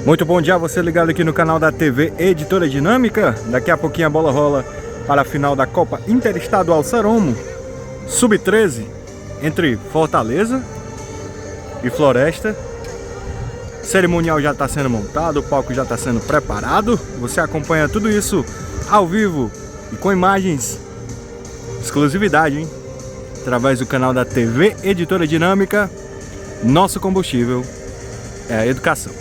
Muito bom dia, você ligado aqui no canal da TV Editora Dinâmica. Daqui a pouquinho a bola rola para a final da Copa Interestadual Saromo Sub-13 entre Fortaleza e Floresta. O cerimonial já está sendo montado, o palco já está sendo preparado. Você acompanha tudo isso ao vivo e com imagens, exclusividade, hein? Através do canal da TV Editora Dinâmica. Nosso combustível é a educação.